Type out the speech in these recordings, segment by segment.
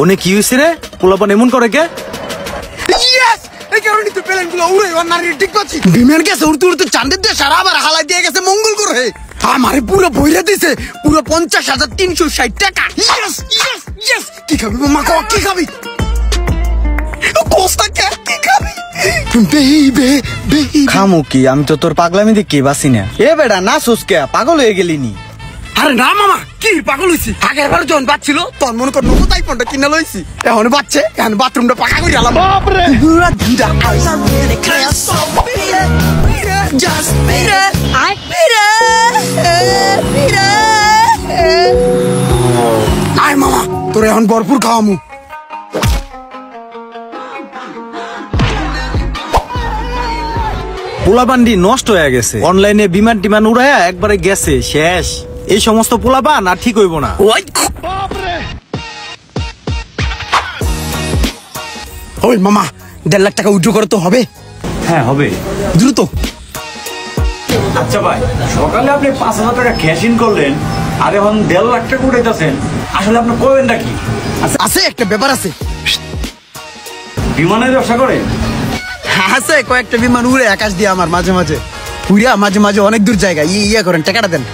One কি হইছে রে? পোলাপান এমন করে কে? ইয়েস, এই কারণে তো প্লেনগুলো উড়ে নারী ঠিক পাচ্ছি। বিমান গেছে উড়তে উড়তে চাঁদের দিয়ে সারা আবার হালাই দিয়ে গেছে মঙ্গল গ্রহে। আমারে পুরো বইরা দিছে, পুরো 50,360 টাকা। Yes yes yes. কি খাবি মামা, কি খাবি? কোস্তা কে কি খাবি? বেইবে বেইবে খামু কি? আমি তো তোর পাগলামি দেখি বাসি না। এ বেটা না সুসকে পাগল হয়ে গেলি নি? আরে না মামা, কি পাগল হইছি? আগের বার যখন বাচ্ছিল তখন মনে কর নতুন আইফোনটা কিনে লইছি। এখন বাচ্চে, এখন বাথরুমটা পাকা করে আলাম। বাপ রে আয় মামা, তোর এখন ভরপুর খাওয়ামু। পোলাপান্ডি নষ্ট হয়ে গেছে, অনলাইনে বিমান টিমান উড়াইয়া একবারে গেছে শেষ। এই সমস্ত পোলাপান আর ঠিক হইব না। ওই মামা 1.5 লাখ টাকা উইথড্র করতে হবে। হ্যাঁ হবে, দ্রুত। আচ্ছা ভাই, সকালে আপনি 5,000 টাকা ক্যাশ ইন করলেন, আর এখন 1.5 লাখ টাকা উঠাইতেছেন, আসলে আপনি করবেন নাকি? আছে একটা ব্যাপার আছে। বিমানের ব্যবসা করেন? আছে কয়েকটা বিমান উড়ে আকাশ দিয়ে আমার মাঝে মাঝে উড়িয়া মাঝে মাঝে অনেক দূর জায়গায় ইয়া করেন, টাকাটা দেন।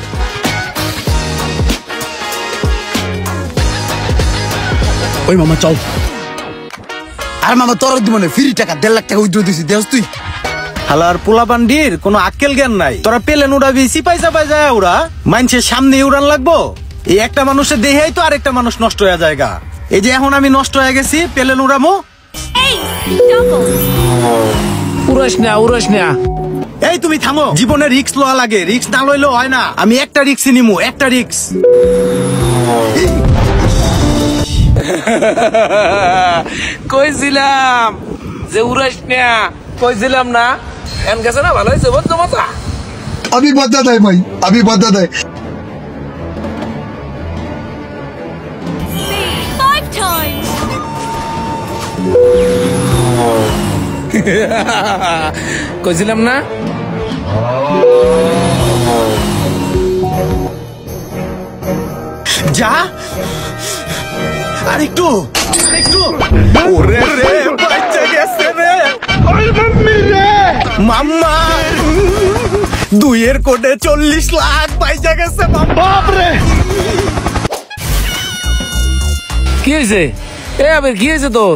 ওই মামা চল। আর মামা তোর দিব না, ফ্রি টাকা 1.5 লাখ টাকা উইথড্র দিছি, দেখ তুই। হালার পোলাপান্ডির কোনো আক্কেল জ্ঞান নাই। তোরা পেলেন উড়াবি, সিপাই চাপাই যায় উড়া, মানুষের সামনে উড়ান লাগবো। এই একটা মানুষের দেহেই তো আরেকটা মানুষ নষ্ট হয়ে জায়গা। এই যে এখন আমি নষ্ট হয়ে গেছি, পেলেন উড়ামো। উড়াস না। এই তুমি থামো, জীবনে রিস্ক লওয়া লাগে, রিস্ক না লইলে হয় না। আমি একটা রিস্কই নিমু, একটা রিস্ক। কইছিলাম যে উড়াস না, কইছিলাম না? এন গেছে না, ভালো হয়েছে বুঝছো মজা। अभी बदत है भाई, अभी बदत है। কইছিলাম না? যা আরেকটু ওরে রে, বাচ্চা গেছে রে। ওই মাম্মি রে, মাম্মা 2 কোটে 40 লাখ পয়সা গেছে। বাপ রে, কি হয়েছে? এ আবার কি হয়েছে তোর?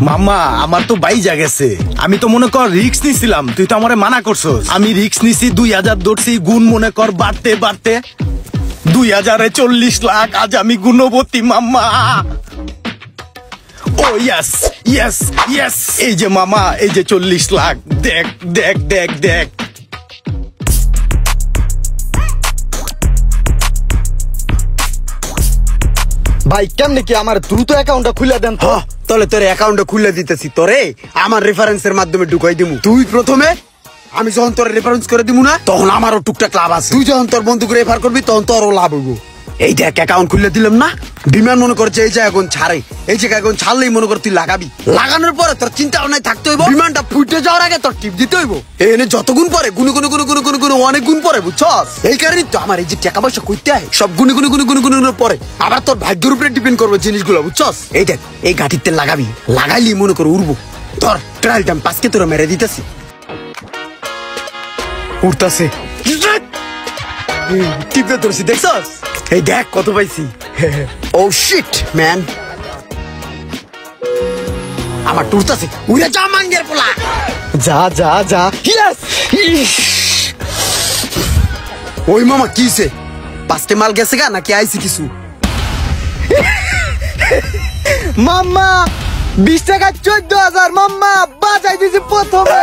মাম্মা আমার তো বাইজা গেছে। আমি তো মনে কর রিক্স নিছিলাম, তুই তো আমারে মানা করছস। আমি রিক্স নিছি, 2000 ধরছি, গুণ মনে কর বাড়তে বাড়তে 2000-এ 40 লাখ। আজ আমি গুণবতী মাম্মা। ও ইয়েস ইয়েস ইয়েস, এই যে মামা, এই যে 40 লাখ। দেখ দেখ দেখ দেখ। ভাই কেমনে কি আমার দ্রুত অ্যাকাউন্টটা খুলে দেন তো? তাহলে তোর অ্যাকাউন্টটা খুলে দিতেছি, তোরে আমার রেফারেন্সের মাধ্যমে ঢুকাই দিমু। তুই প্রথমে, আমি যখন তোর রেফারেন্স করে দিমু না, তখন আমারও টুকটাক লাভ আছে। তুই যখন তোর বন্ধুকে রেফার করবি, তখন তোরও লাভ হইব। এই দেখ অ্যাকাউন্ট খুলে দিলাম না। বিমান মনে করছে এই জায়গা এখন ছাড়ে, এই জায়গা এখন ছাড়লেই মনে কর তুই লাগাবি। লাগানোর পরে তোর চিন্তা ভাবনায় থাকতে হইব, বিমানটা ফুটে যাওয়ার আগে তোর টিপ দিতে হইব। এনে যত গুণ পরে গুনে গুনে গুনে গুনে গুনে গুনে অনেক গুণ পরে, বুঝছস? এই কারণে তো আমার এই যে টাকা পয়সা করতে হয়, সব গুনে গুনে গুনে গুনে গুনে পরে আবার তোর ভাগ্যের উপরে ডিপেন্ড করবে জিনিসগুলো, বুঝছস? এই দেখ এই গাঠিতে লাগাবি, লাগাইলি মনে কর উড়বো। তোর ট্রায়াল টাইম 5 কে তোরা মেরে দিতেছি। উঠতাছে, টিপে ধরছি, দেখছস? এই দেখ কত পাইছি। ও শিট ম্যান, আমার টুরতাছে। উড়ে যা মাঙ্গের পোলা, যা যা যা। ইয়েস। ওই মামা কিছে? 5কে মাল গেছে গা নাকি আইছি কিছু? মাম্মা 20 টাকা 14,000 মাম্মা বাজাই দিছি প্রথমে।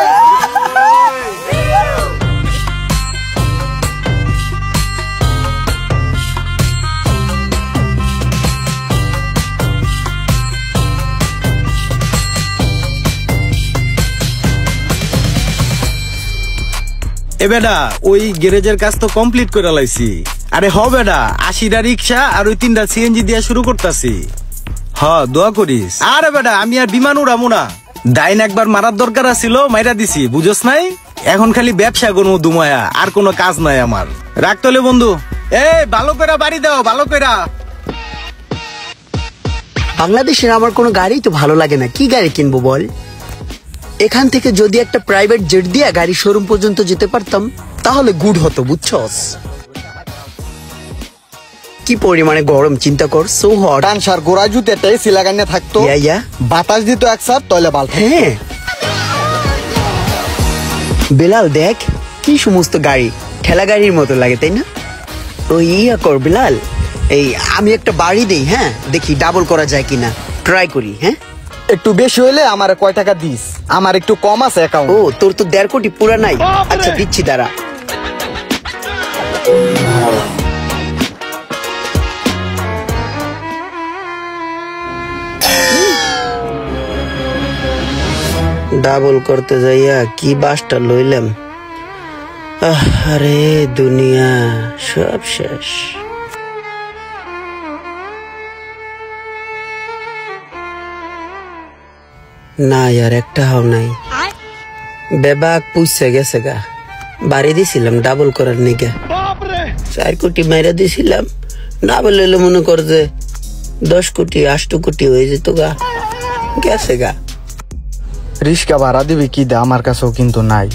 এ বেটা, ওই গ্যারেজের কাজ তো কমপ্লিট করে লাইছি। আরে হ বেটা, 80টা রিক্সা আর ওই 3টা সিএনজি দিয়ে শুরু করতেছি। হ, দোয়া করিস। আরে বেটা, আমি আর বিমান উড়ামু না। ডাইন একবার মারার দরকার ছিল, মাইরা দিছি, বুঝোস নাই? এখন খালি ব্যবসা কোনো দুমায়া, আর কোনো কাজ নাই আমার। রাখতলে বন্ধু। এই ভালো করে বাড়ি দাও, ভালো করে। বাংলাদেশের আমার কোনো গাড়ি তো ভালো লাগে না, কি গাড়ি কিনবো বল? এখান থেকে যদি একটা প্রাইভেট জেট দিয়ে গাড়ি শোরুম পর্যন্ত যেতে পারতাম তাহলে গুড হতো, বুঝছস? কি পরিমাণে গরম চিন্তা কর, সো হট। ডানসার গোড়া জুতে একটা এসি লাগানো থাকতো, ইয়া বাতাস দিত একসাথ, তাহলে ভালো। হ্যাঁ বেলাল দেখ কি সমস্ত গাড়ি, ঠেলা গাড়ির মতো লাগে তাই না? ওই ইয়া কর বেলাল, এই আমি একটা বাড়ি দেই, হ্যাঁ দেখি ডাবল করা যায় কিনা, ট্রাই করি। হ্যাঁ একটু বেশি হইলে আমার কয় টাকা দিস? আমার একটু কম আছে অ্যাকাউন্ট। ও তোর তো 1.5 কোটি পুরা নাই। আচ্ছা দিচ্ছি দাঁড়া। ডাবল করতে যাইয়া কি বাসটা লইলাম, আরে দুনিয়া সব শেষ। না यार একটা হাও নাই, বেবাক পুষছে গেছে গা। বাড়ি দিছিলাম ডাবল করার নিগে, 4 কোটি মেরে দিছিলাম, না বললে মনে কর যে 10 কোটি 8 কোটি হয়ে যেত গা, গেছে গা। রিস্কা ভাড়া দিবি কি দে, আমার কাছেও কিন্তু নাই।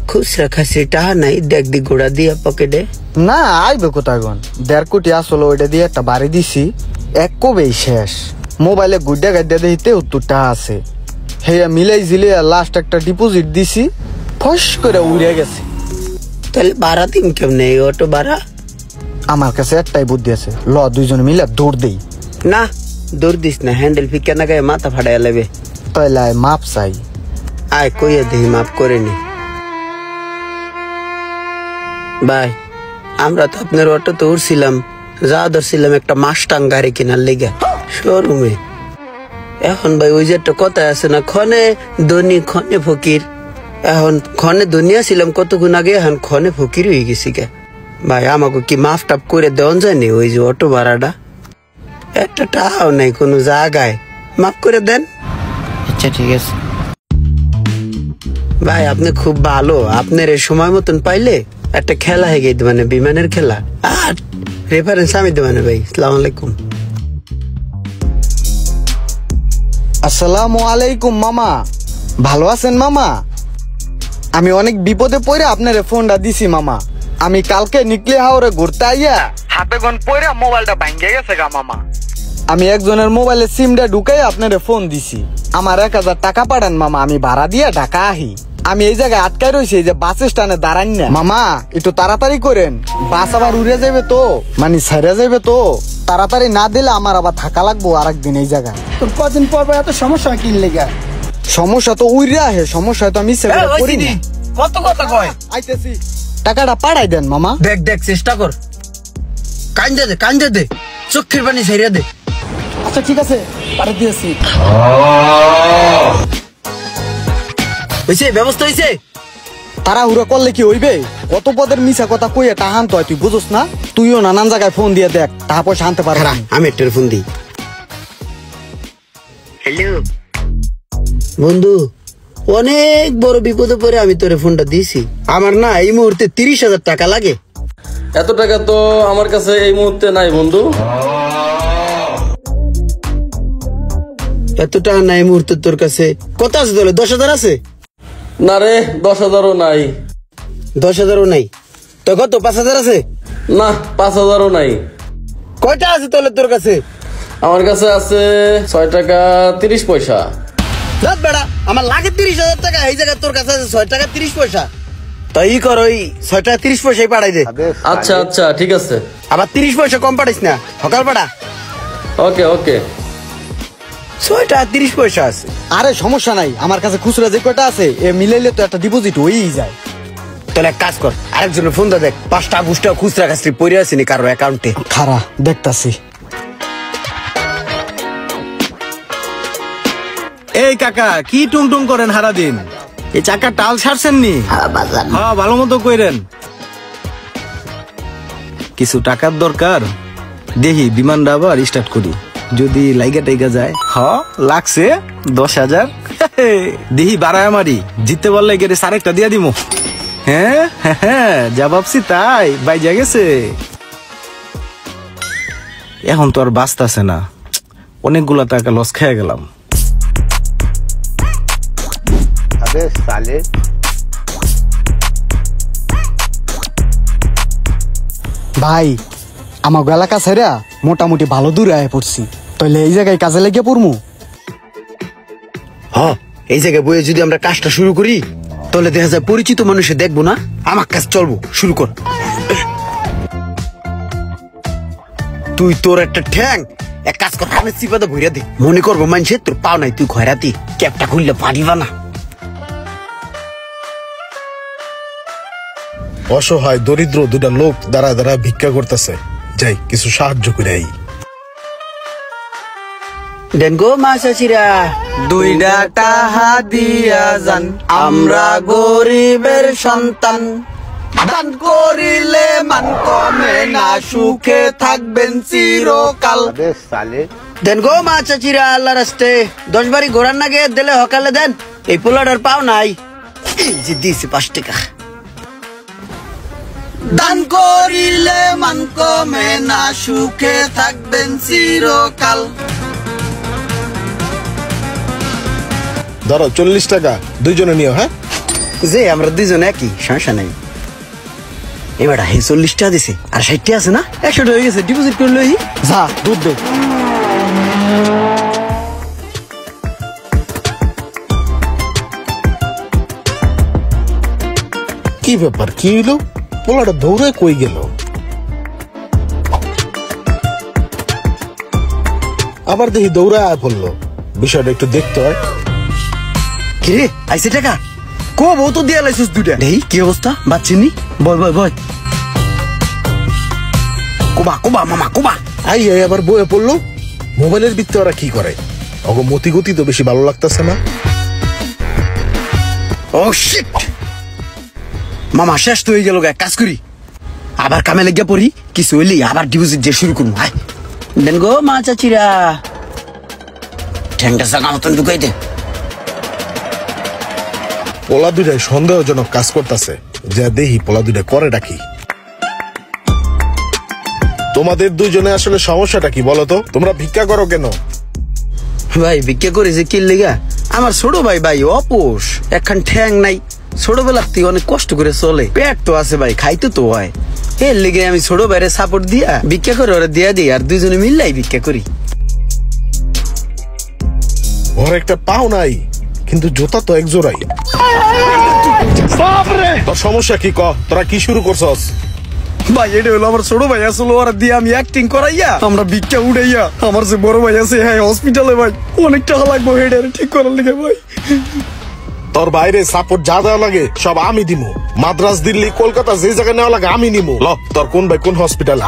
খুচরা খাসি টাহা নাই, দেখ দি গোড়া দিয়া পকেটে। না আইবে কোথায় গন, 1.5 কোটি আসলে ওইটা দিয়ে একটা বাড়ি দিছি, এক কবেই শেষ। মোবাইলে গুড্ডা গাড্ডা দিতে 70 আছে, হে মিলাই জিলে লাস্ট একটা ডিপোজিট দিছি, ফস করে উড়ে গেছে। তাহলে ভাড়া দিন কেমনে, এই অটো ভাড়া? আমার কাছে একটাই বুদ্ধি আছে, ল দুইজন মিলে দৌড় দেই। না দৌড় দিস না, হ্যান্ডেল ফিকা না গায়ে মাথা ফাটাইয়া লাগবে। তাইলে মাপ চাই। আয় কইয়া দেহি মাপ করে নি। ভাই আমরা তো আপনার অটোতে উঠছিলাম, যা ধরছিলাম একটা মাস্টাং গাড়ি কেনার লেগে শোরুমে। এখন ভাই ওই যে একটা কথা আছে না, ক্ষণে ধনী ক্ষণে ফকির। এখন ক্ষণে ধনী ছিলাম কতক্ষণ আগে, এখন ক্ষণে ফকির হয়ে গেছি কে। ভাই আমাকে কি মাফ টাপ করে দেওয়া যায়নি ওই যে অটো ভাড়াটা? একটা টাকাও নাই কোনো জায়গায়, মাফ করে দেন। আচ্ছা ঠিক আছে ভাই, আপনি খুব ভালো। আপনার এই সময় মতন পাইলে একটা খেলা হয়ে গেছে, মানে বিমানের খেলা। আর রেফারেন্স আমি দেবানে ভাই। আসসালামু আলাইকুম। আসসালামু আলাইকুম মামা, ভালো আছেন মামা? আমি অনেক বিপদে পড়ে আপনার ফোনটা দিছি মামা। আমি কালকে নিকলে হাওরে ঘুরতে আইয়া হাতে গন পড়ে মোবাইলটা ভাঙ্গে গেছে গা মামা। আমি একজনের মোবাইলে সিমটা ঢুকাই আপনার ফোন দিছি। আমার 1000 টাকা পাঠান মামা, আমি ভাড়া দিয়ে ঢাকা আহি। আমি এই জায়গায় আটকাই রয়েছি, এই যে বাস স্ট্যান্ডে দাঁড়ান না মামা, একটু তাড়াতাড়ি করেন, বাস আবার উড়ে যাবে তো, মানে ছেড়ে যাবে তো। তাড়াতাড়ি না দিলে আমার আবার থাকা লাগবো আরেকদিন এই জায়গায়। তোর কদিন পর এত সমস্যা কি লেগা? সমস্যা তো উইরা হে, সমস্যা তো আমি করি না। কত কথা কয়? আইতেছি, টাকাটা পাঠাই দেন মামা। দেখ দেখ চেষ্টা কর, কান্দে দে, চোখের পানি ছেড়ে দে। আচ্ছা ঠিক আছে, পাঠিয়ে দিয়েছি। হইছে, ব্যবস্থা হইছে। তাড়াহুড়া করলে কি হইবে? কত পদের মিছা কথা কইয়া টাহান তো তুই বুঝোস না? তুইও নানান জায়গায় ফোন দিয়ে দেখ, টাকা পয়সা আনতে পারবি না। আমি একটা ফোন দিই। হ্যালো বন্ধু, অনেক বড় বিপদে পড়ে আমি তোরে ফোনটা দিছি। আমার না এই মুহূর্তে 30,000 টাকা লাগে। এত টাকা তো আমার কাছে এই মুহূর্তে নাই বন্ধু। এত টাকা নাই এই মুহূর্তে তোর কাছে? কত আছে তাহলে? 10,000 আছে? না রে, 10,000ও নাই। 10,000ও নাই তো কত? 5,000 আছে? না, 5,000ও নাই। কয়টা আছে তাহলে তোর কাছে? আমার কাছে আছে 6 টাকা 30 পয়সা। রাত বেড়া, আমার লাগে 30,000 টাকা, এই জায়গায় তোর কাছে আছে 6 টাকা 30 পয়সা। তো ই কর, ওই 6 টাকা 30 পয়সাই পাঠাই দে। আচ্ছা আচ্ছা ঠিক আছে। আবার 30 পয়সা কম পাঠাইস না, সকাল পাঠা। ওকে ওকে। 6 টাকা 30 পয়সা আছে। আরে সমস্যা নাই, আমার কাছে খুচরা যে কয়টা আছে এ মিলাইলে তো একটা ডিপোজিট হয়েই যায়। তাহলে এক কাজ কর, আরেকজনের ফোন দা দেখ, 5টা গুষ্টা খুচরা খাসরি পড়ে আসেনি কারো অ্যাকাউন্টে। খারা দেখতাছি। এই কাকা কি টুং টুং করেন হারা দিন? এই চাকা টাল ছাড়ছেন নি? হ্যাঁ ভালো মতো কইরেন। কিছু টাকার দরকার, দেখি বিমানটা আবার স্টার্ট করি, যদি লাইগা টাইগা যায়। লাগছে 10,000, দেখি বাড়ায় আমারই, জিততে পারলে গেলে সারেকটা দিয়া দিমু। হ্যাঁ হ্যাঁ, যা ভাবছি তাই বাইজা গেছে। এখন তো আর বাঁচতেছে না, অনেকগুলা টাকা লস খেয়ে গেলাম। ভাই আমার এলাকা ছেড়া মোটামুটি ভালো দূরে আয় পড়ছি, তাহলে এই জায়গায় কাজে লেগে পড়মু। হ, এই জায়গায় বইয়ে যদি আমরা কাজটা শুরু করি তাহলে দেখা যায় পরিচিত মানুষে দেখবো না, আমার কাজ চলবো। শুরু কর। তুই তোর একটা ঠ্যাং এক কাজ কর, কানে চিপাতে ভইরা দে, মনে করবো মানুষে তোর পাও নাই, তুই খয়রাতি, ক্যাপটা খুললে পারিবা না। অসহায় দরিদ্র দুটা লোক দাঁড়া দাঁড়া ভিক্ষা করতেছে, যাই কিছু সাহায্য করে আই। দেন গো মা চাচিরা, দুইটা টাহা দিয়া যান, আমরা গরিবের সন্তান, দান করিলে মান কমে না, সুখে থাকবেন চিরকাল। দেন গো মা চাচিরা, আল্লাহ রাস্তে 10 বারি ঘোরার নাগে দিলে হকালে দেন, এই পোলাটার পাও নাই, এই যে দিয়েছে 5 টাকা। দান করিলে মান কমে না, সুখে থাকবেন চিরকাল। ধরো 40 টাকা, দুইজনে নিও। হ্যাঁ, যে আমরা দুইজন একই, সমস্যা নাই। এবার 40 টাকা দিছে, আর 60 টাকা আছে না, 100 টাকা হয়ে গেছে, ডিপোজিট করে লই। যা দুধ দে। কি ব্যাপার, কি হইলো? পোলাটা দৌড়ে কই গেল? আবার দেখি দৌড়ে আয় পড়লো, বিষয়টা একটু দেখতে হয়। কিরে আইছে টাকা? কো বউ তো দিয়া লাইছিস দুইটা। দেই কি অবস্থা, বাচ্চিনি? বয় বয় বয়, কোবা কোবা মামা কোবা। আই আবার বয়ে পড়লো। মোবাইলের ভিত্তে ওরা কি করে? অগ মতি গতি তো বেশি ভালো লাগতেছে না। ও শিট, মামা শেষ তো হয়ে গেল, এক কাজ করি, আবার কামে লেগে পড়ি, কিছু হইলি আবার ডিপোজিট দিয়ে শুরু করবো। আয় দেন গো মা চাচিরা, ঠ্যাংটা জাগা মতন ঢুকাই দে। পোলা দুইটাই সন্দেহজনক কাজ করতেছে, যা দেখি পোলা দুইটা করে ডাকি। তোমাদের দুইজনে আসলে সমস্যাটা কি বলো তো? তোমরা ভিক্ষা করো কেন? ভাই ভিক্ষা করেছে কি লেগা? আমার ছোট ভাই ভাই অপোষ, একখান ঠ্যাং নাই, ছোটবেলার থেকে অনেক কষ্ট করে চলে, পেট তো আছে ভাই, খাইতে তো হয়, এর লেগে আমি ছোট ভাইরে সাপোর্ট দিয়া ভিক্ষা করে ওরা দিয়া দিই, আর দুইজনে মিললাই ভিক্ষা করি। ওর একটা পাও নাই, কিন্তু জুতা তো এক জোড়াই। তোর সমস্যা কি ক? তোরা কি শুরু করছস? ভাই এটা হলো আমার ছোট ভাই, আসলে ওরা দিয়ে আমি অ্যাক্টিং করাইয়া আমরা ভিক্ষা উড়াইয়া, আমার যে বড় ভাই আছে হ্যাঁ হসপিটালে ভাই, অনেক টাকা লাগবে হেডের ঠিক করার লিগে ভাই। তোর বাইরে সাপোর্ট যা দেওয়া লাগে সব আমি দিমু, মাদ্রাস দিল্লি কলকাতা যে জায়গায় নেওয়া লাগে আমি নিমু। ল তোর কোন ভাই কোন হসপিটাল,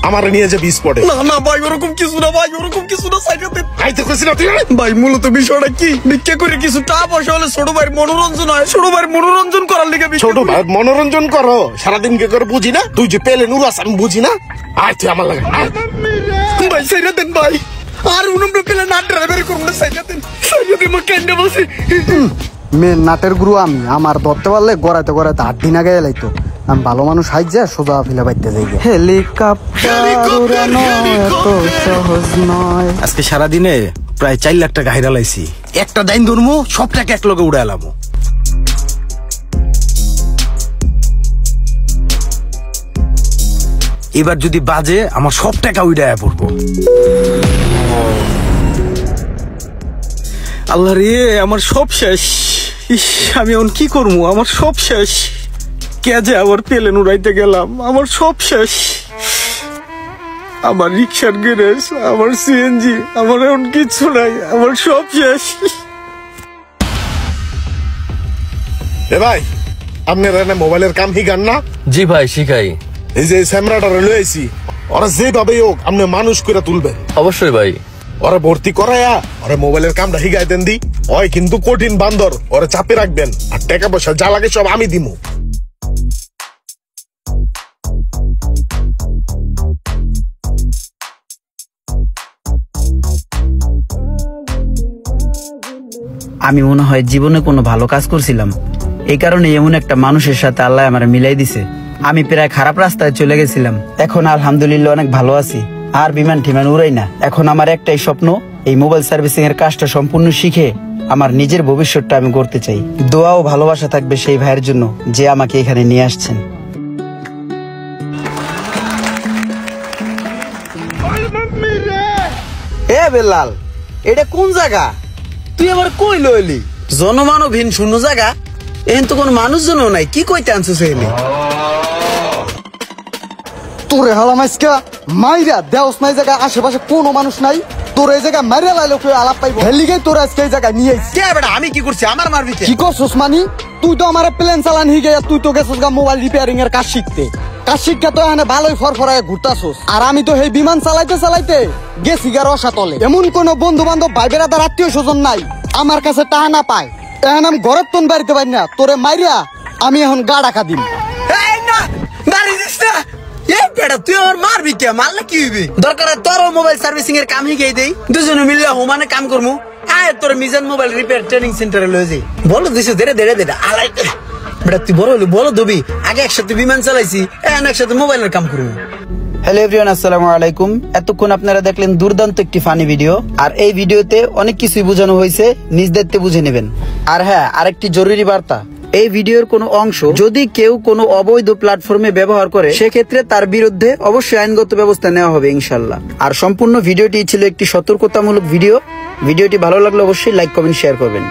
আমার নিয়ে যাবি স্পটে। না না ভাই ওরকম কিছু না ভাই, ওরকম কিছু না, সাইডে আইতে কইছি না তুই? ভাই মূলত বিষয়টা কি, ভিক্ষা করে কিছু টাকা পয়সা হলে ছোট ভাইয়ের মনোরঞ্জন হয়, ছোট ভাইয়ের মনোরঞ্জন করার লিগে ছোট ভাই মনোরঞ্জন করো, সারাদিন কে করে বুঝি না? তুই যে পেলে নুরাস আমি বুঝি না? আয় তুই আমার লাগে ভাই সাইডে দেন ভাই, আর উনুমটা পেলে না ড্রাইভার করুন না, সাইডে দেন, সাইডে দেন, কেন্দ্রে বসে। মেন নাটের গুরু আমি, আমার ধরতে পারলে গড়াইতে গড়াইতে 8 দিন আগে এলাইতো, আমি ভালো মানুষ হাইজা সোজা ফিলে বাইতে যাই। হেলিকপ্টার উড়ানো এত সহজ নয়। আজকে সারাদিনে প্রায় 4 লাখ টাকা হাইরা লাইছি, একটা দাইন ধরমু, সব টাকা এক লগে উড়াইলাম। এবার যদি বাজে আমার সব টাকা উড়াইয়া পড়বো। আল্লাহ রে, আমার সব শেষ। ইস, আমি এখন কি করবো? আমার সব শেষ। কে যে আবার পেলেন উড়াইতে গেলাম, আমার সব শেষ। আমার রিক্সার গ্যারেজ, আমার সিএনজি, আমার এখন কিচ্ছু নাই, আমার সব শেষ। এ ভাই, আপনার এনে মোবাইলের কাম শিখান না? জি ভাই শিখাই। এই যে স্যামরাটা লয়ে আইছি, ওরা যেভাবে হোক আপনি মানুষ করে তুলবেন। অবশ্যই ভাই। ওরা ভর্তি করায়া ওরা মোবাইলের কামটা শিখাই দেন দি। ওই কিন্তু কঠিন বান্দর, ওরা চাপে রাখবেন, আর টাকা পয়সা যা লাগে সব আমি দিমু। আমি মনে হয় জীবনে কোনো ভালো কাজ করছিলাম, এই কারণে এমন একটা মানুষের সাথে আল্লাহ আমার মিলাই দিছে। আমি প্রায় খারাপ রাস্তায় চলে গেছিলাম, এখন আলহামদুলিল্লাহ অনেক ভালো আছি। আর বিমান টিমান উড়াই না। এখন আমার একটাই স্বপ্ন, এই মোবাইল সার্ভিসিং এর কাজটা সম্পূর্ণ শিখে আমার নিজের ভবিষ্যৎটা আমি করতে চাই। দোয়া ও ভালোবাসা থাকবে সেই ভাইয়ের জন্য যে আমাকে এখানে নিয়ে আসছেন। এ বেলাল, এটা কোন জায়গা? তুই আমার কই লইলি? জনমানবহীন শূন্য জায়গা, এখন তো কোনো মানুষজনও নাই, কি কইতে আনছিস এখানে? তোরে হালাম আজকে মাইরা দেওস নাই, জায়গা আশেপাশে কোনো মানুষ নাই, তোর এই জায়গায় মাইরা লাইলো কেউ আলাপ পাইবো, হেলিগে তোর আজকে এই জায়গায় নিয়ে আইছি। কে বেটা আমি কি করছি? আমার মারবি কে? কি করছিস মানি? তুই তো আমার প্লেন চালান হিগে, তুই তো গেছিস গা মোবাইল রিপেয়ারিং এর কাজ শিখতে। কাজ শিক্ষা তো এখানে ভালোই ফরফরায় ঘুরতাছস, আর আমি তো এই বিমান চালাইতে চালাইতে গেছি গা রসাতলে। এমন কোন বন্ধু বান্ধব ভাই বেড়াদার আত্মীয় স্বজন নাই আমার কাছে টাকা না পায়, এখন আমি ঘরের তোন বাড়িতে পারি না, তোরে মাইরা আমি এখন গা ডাকা দিম। এই না মারি দিস না। এই বেটা তুই আমার মারবি কে? মারলে কি হইবে? দরকার তোর মোবাইল সার্ভিসিং এর কাম হিগে দেই, দুজনে মিলে হোমানে কাম করমু। আয় তোর মিজান মোবাইল রিপেয়ার ট্রেনিং সেন্টারে লয়ে যাই। বলো দিছে ধীরে ধীরে ধীরে আলাই বেটা, তুই বড় হলি বলো দবি, আগে একসাথে বিমান চালাইছি, এখন একসাথে মোবাইলের কাম করবো। হ্যালো এভরিওয়ান, আসসালামু আলাইকুম। এতক্ষণ আপনারা দেখলেন দুর্দান্ত একটি ফানি ভিডিও, আর এই ভিডিওতে অনেক কিছুই বোঝানো হয়েছে, নিজ দায়িত্বে বুঝে নেবেন। আর হ্যাঁ, আরেকটি জরুরি বার্তা, এই ভিডিওর কোনো অংশ যদি কেউ কোনো অবৈধ প্ল্যাটফর্মে ব্যবহার করে সেক্ষেত্রে তার বিরুদ্ধে অবশ্যই আইনগত ব্যবস্থা নেওয়া হবে ইনশাল্লাহ। আর সম্পূর্ণ ভিডিওটি ছিল একটি সতর্কতামূলক ভিডিও। ভিডিওটি ভালো লাগলে অবশ্যই লাইক কমেন্ট শেয়ার করবেন।